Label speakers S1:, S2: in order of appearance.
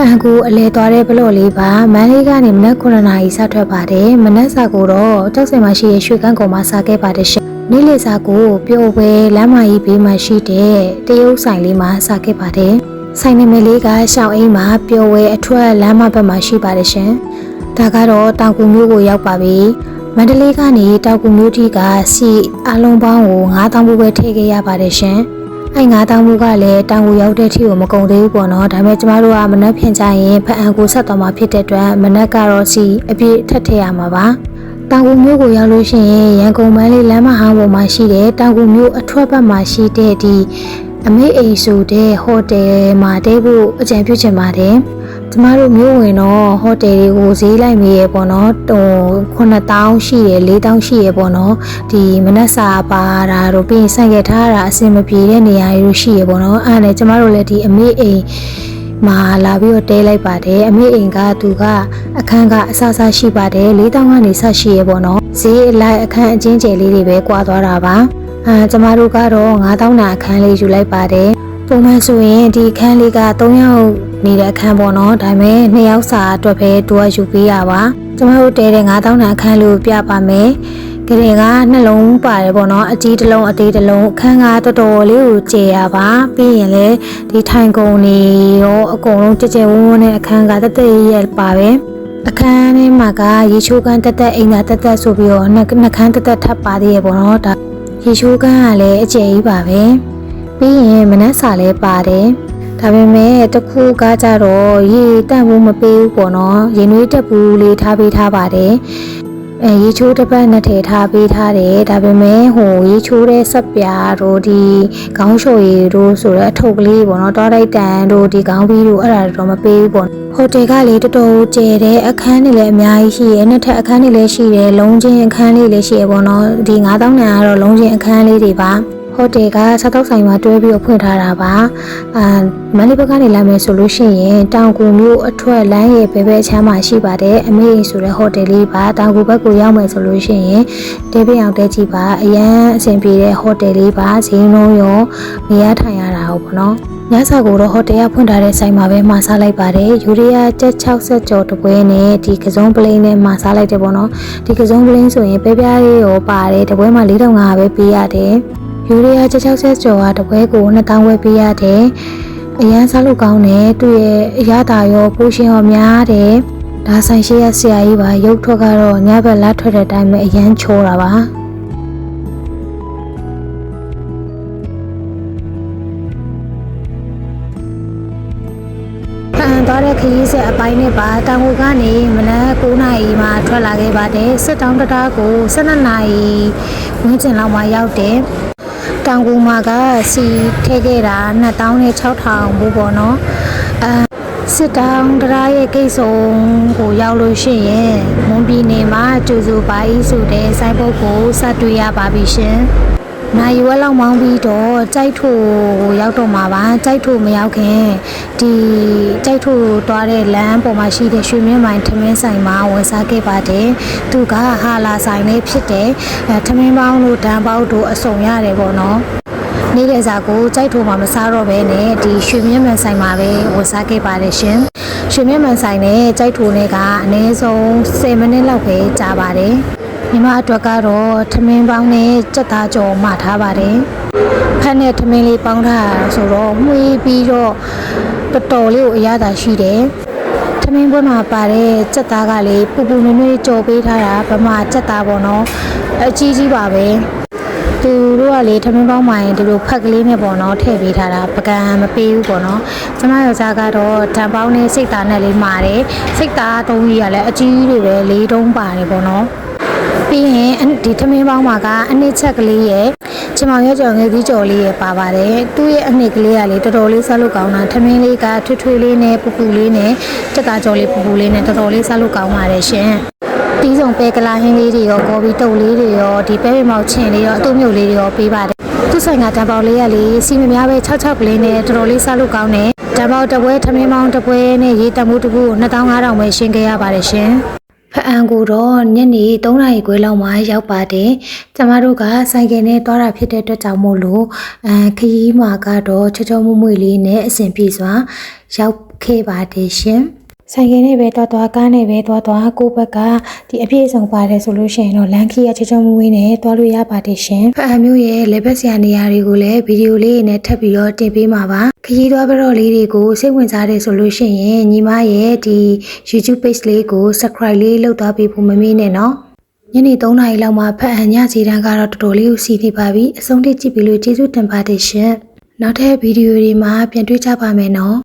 S1: န်ကူအလဲသွားတဲ့ဘလော့လေးပါမန်းလေးကနေမနက်9နာရီစထွက်ပါတယ်မနက်စာကိုတော့ကြောက်စင်မှာရှိရရွှေကန်းကောင်မှာစားခဲ့ပါတယ်ရှင်နေ့လည်စာကိုပျော်ပွဲလမ်းမကြီးဘေးမှာရှိတဲ့တရုတ်ဆိုင်လေးမှာစားခဲ့ပါတယ်ဆိုင်နမည်လေးကရှောင်းအိမ်မှာပျော်ပွဲအထွက်လမ်းမဘက်မှာရှိပါတယ်ရှင်ဒါကတော့တောင်ကူမျိုးကိုရောက်ပါပြီမန္တလေးကနေတောင်ကူမျိုးတီကစီအလုံးပေါင်းကို9000ဘူးပဲထည့်ခဲ့ရပါတယ်ရှင်အဲ့9000ဘူးကလည်းတောင်ကူရောက်တဲ့အထိကိုမကုန်သေးဘူးပေါ့နော်ဒါပေမဲ့ကျမတို့ကမနက်ဖြန်ကြရင်ဖအံကိုဆက်သွားမှာဖြစ်တဲ့အတွက်မနက်ကတော့စီအပြည့်ထပ်ထည့်ရမှာပါတောင်ကူမျိုးကိုရောက်လို့ရှိရင်ရန်ကုန်မန်းလေးလမ်းမဟောင်းပေါ်မှာရှိတဲ့တောင်ကူမျိုးအထွက်ဘက်မှာရှိတဲ့ဒီအမေအိမ်ဆိုတဲ့ဟိုတယ်မှာတဲဖို့အကြံပြုချင်ပါတယ်ကျမတို့မျိုးဝင်တော့ဟိုတယ်တွေကိုဈေးလိုက်မိရပေါ့နော်9000ရှိရ4000ရှိရပေါ့နော်ဒီမနက်စာပါတာတို့ပြီးရင်ဆိုင်ရထားတာအဆင်မပြေတဲ့နေရာတွေရှိရပေါ့နော်အဲ့ဒါနဲ့ကျမတို့လည်းဒီအမေအိမ်မှာလာပြီးတော့တဲလိုက်ပါတယ်အမေအိမ်ကသူကအခန်းကအဆဆရှိပါတယ်4000ကနေဆက်ရှိရပေါ့နော်ဈေးအလိုက်အခန်းအချင်းကျယ်လေးတွေပဲကွာသွားတာပါကျမတို့ကတော့9000နာအခန်းလေးယူလိုက်ပါတယ်ပုံမှန်ဆိုရင်ဒီအခန်းလေးက3ယောက်နေတဲ့အခန်းပေါ့နော်ဒါပေမဲ့2ယောက်စာအတွက်ပဲတူကယူပေးရပါကျမတို့တဲတဲ့9000နာအခန်းလို့ပြပါမယ်ကလေးကနှလုံးပါတယ်ပေါ့နော်အကြီးတစ်လုံးအသေးတစ်လုံးအခန်းကတော်တော်လေးကိုကျေရပါပြီးရင်လည်းဒီထိုင်ကုန်တွေရောအကုန်လုံးကြဲကြဲဝန်းဝန်းနဲ့အခန်းကတက်တက်ရပါပဲအခန်းထဲမှာကရေချိုးကန်းတက်တက်အိမ်သာတက်တက်ဆိုပြီးတော့နှခမ်းတက်တက်ထပ်ပါသေးရပေါ့နော်ဒါရေချိုးကန်းကလည်းအကျယ်ကြီးပါပဲပြီးရင်မနက်စာလည်းပါတယ်ဒါပေမဲ့တခုကကြတော့ရေတန့်ဖို့မပေးဘူးပေါ့နော်ရေနွေးတက်ဘူးလေးထားပေးထားပါတယ်ရေချိုးတစ်ပတ်နဲ့ထည့်ထားပေးထားတယ်ဒါပေမဲ့ရေချိုးတဲ့ဆက်ပြာတို့ဒီခေါင်းလျှော်ရည်တို့ဆိုတဲ့အထုပ်ကလေးပေါ့နော်တောတိုက်တန်တို့ဒီခေါင်းပြီးတို့အဲ့ဒါတော့မပေးဘူးပေါ့ဟိုတယ်ကလေတော်တော်ကျယ်တဲ့အခန်းတွေလည်းအများကြီးရှိရယ်နှစ်ထပ်အခန်းတွေလည်းရှိတယ်လုံးချင်းအခန်းလေးလည်းရှိရယ်ပေါ့နော်ဒီ9000နံကတော့လုံးချင်းအခန်းလေးတွေပါဟိုတယ်ကစားတောက်ဆိုင်မှာတွဲပြီးတော့ဖွင့်ထားတာပါမန္တလေးဘက်ကနေလာမယ်ဆိုလို့ရှိရင်တောင်ကူမျိုးအထွက်လမ်းရဲ့ဘယ်ဘက်ချမ်းမှာရှိပါတယ်အမေဆိုတဲ့ဟိုတယ်လေးပါတောင်ကူဘက်ကိုရောက်မယ်ဆိုလို့ရှိရင်တဲပြအောင်တဲကြည့်ပါအရန်အဆင်ပြေတဲ့ဟိုတယ်လေးပါဈေးနှုန်းရောနေရာထိုင်ရတာဟုတ်ပေါ့နော်ညစာကိုတော့ဟိုတယ်ကဖွင့်ထားတဲ့ဆိုင်မှာပဲမှာစားလိုက်ပါတယ်ယူရီးယားကျပ်60ကျော်တပွဲနဲ့ဒီကစုံပလိန်းနဲ့မှာစားလိုက်တယ်ပေါ့နော်ဒီကစုံပလိန်းဆိုရင်ပဲပြားလေးရောပါတယ်တပွဲမှာ4500ပဲပေးရတယ်ယူရီးယား60ကျော်ကတပွဲကို2000ဝယ်ပေးရတယ်အရန်စားလို့ကောင်းတယ်သူ့ရဲ့အရသာရောပိုရှင်ရောများတယ်ဒါဆိုင်ရှိရဆရာကြီးပါရုပ်ထွက်ကတော့ညဘက်လက်ထွက်တဲ့အတိုင်းပဲအရန်ချိုးတာပါသွားတဲ့ခရီးဆက်အပိုင်းနဲ့ပါတောင်ကူကနေမနက်9နာရီမှာထွက်လာခဲ့ပါတယ်စစ်တောင်းတကို12နာရီဝန်းကျင်လောက်မှရောက်တယ်တောင်ကူမှာကစီထည့်ခဲ့တာ2600ဘူးပေါ့နော်စစ်တောင်းတရားရဲ့ကိစ္စကိုရောက်လို့ရှိရင်မွန်ပြည်နယ်မှာကျူစုပါဤဆိုတဲ့စိုင်းပုတ်ကိုစတွေ့ရပါပြီရှင်နိုင်ဝဲလောက်မောင်းပြီးတော့ကြိုက်ထိုကိုရောက်တော့မှာပါကြိုက်ထိုမရောက်ခင်ဒီကြိုက်ထိုသွားတဲ့လမ်းပေါ်မှာရှိတဲ့ရွှေမြင့်မိုင်ထမင်းဆိုင်မှာဝယ်စားခဲ့ပါတယ်သူကဟာလာဆိုင်လေးဖြစ်တယ်ထမင်းပေါင်းတို့ဓာန်ပေါင်းတို့အစုံရတယ်ပေါ့နော်နေ့လည်စာကိုကြိုက်ထိုမှာမစားတော့ဘဲနဲ့ဒီရွှေမြင့်မိုင်ဆိုင်မှာပဲဝယ်စားခဲ့ပါတယ်ရှင်ရွှေမြင့်မိုင်ဆိုင်နဲ့ကြိုက်ထိုနဲ့ကအနည်းဆုံး10မိနစ်လောက်ပဲကြာပါတယ်ညီမအတွက်ကတော့ထမင်းပေါင်းနဲ့ကြက်သားကြော်မှထားပါတယ်ဖက်နဲ့ထမင်းလေးပေါင်းထားဆိုတော့မှုေးပြီးတော့တော်တော်လေးကိုအရသာရှိတယ်ထမင်းပွဲမှာပါတဲ့ကြက်သားကလေပူပူနွေ့နွေ့ကြော်ပေးထားတာဗမာကြက်သားပေါ့နော်အကြီးကြီးပါပဲသူတို့ကလေထမင်းပေါင်းမှရင်ဒီလိုဖက်ကလေးနဲ့ပေါ့နော်ထည့်ပေးထားတာပကံမပေးဘူးပေါ့နော်ကျမယောက်ျားကတော့ဓာတ်ပေါင်းနဲ့စိတ်သားနဲ့လေးမာတယ်စိတ်သား3ကြီးကလည်းအကြီးကြီးတွေပဲ4တုံးပါတယ်ပေါ့နော်ပြီးရင်ဒီထမင်းပေါင်းမှာကအနှစ်ချက်ကလေးရဲ့ချင်မောင်ရွက်ကြော်ငယ်ကြီးကြော်လေးရဲ့ပါပါတယ်သူ့ရဲ့အနှစ်ကလေးကလေတော်တော်လေးစားလို့ကောင်းတာထမင်းလေးကထွေးထွေးလေးနဲ့ပူပူလေးနဲ့တက်တာကြော်လေးပူပူလေးနဲ့တော်တော်လေးစားလို့ကောင်းပါတယ်ရှင်တီးစုံပဲကလာဟင်းလေးတွေရောကော်ပီတုပ်လေးတွေရောဒီပဲပင်မောက်ချင်လေးရောအတုမြုပ်လေးတွေရောပေးပါတယ်သူ့ဆိုင်ကတံပေါက်လေးကလေစီမများပဲ66ကလေးနဲ့တော်တော်လေးစားလို့ကောင်းတယ်တံပေါက်တစ်ပွဲထမင်းပေါင်းတစ်ပွဲနဲ့ရေတံမိုးတစ်ခုကို2500ပဲရှင်းခဲ့ရပါတယ်ရှင် ဖအံကိုတော့ညနေ3နာရီခွဲလောက်မှရောက်ပါတယ်။ကျမတို့ကဆိုင်ကယ်နဲ့သွားတာဖြစ်တဲ့အတွက်ကြောင့်မို့လို့ခရီးမှာကတော့ချောချောမွေ့မွေ့လေးနဲ့အဆင်ပြေစွာရောက်ခဲ့ပါတယ်ရှင်။ဆိုင်ကယ်နဲ့ပဲသွားကားနဲ့ပဲသွားကိုယ့်ဘက်ကဒီအပြည့်အစုံပါတယ်ဆိုလို့ရှိရင်တော့လမ်းခီးရချောချောမွေ့မွေ့နဲ့သွားလို့ရပါတယ်ရှင်။ဖအံမျိုးရဲ့လေဘက်ဆရာနေရာတွေကိုလည်းဗီဒီယိုလေးနဲ့ထပ်ပြီးတော့တင်ပေးမှာပါ။ခရီးသွားဘရော့လေးတွေကိုစိတ်ဝင်စားတယ်ဆိုလို့ရှိရင်ညီမရဲ့ဒီ YouTube page လေးကို subscribe လေးလုပ်သွားပေးဖို့မမေ့နဲ့နော်ညနေ3နာရီလောက်မှဖတ်အံညစီတန်းကတော့တော်တော်လေးကိုစီနေပါပြီအဆုံးထိကြည့်ပြီးလို့ကျေးဇူးတင်ပါတယ်ရှင်နောက်ထပ်ဗီဒီယိုတွေမှာပြန်တွေ့ကြပါမယ်နော်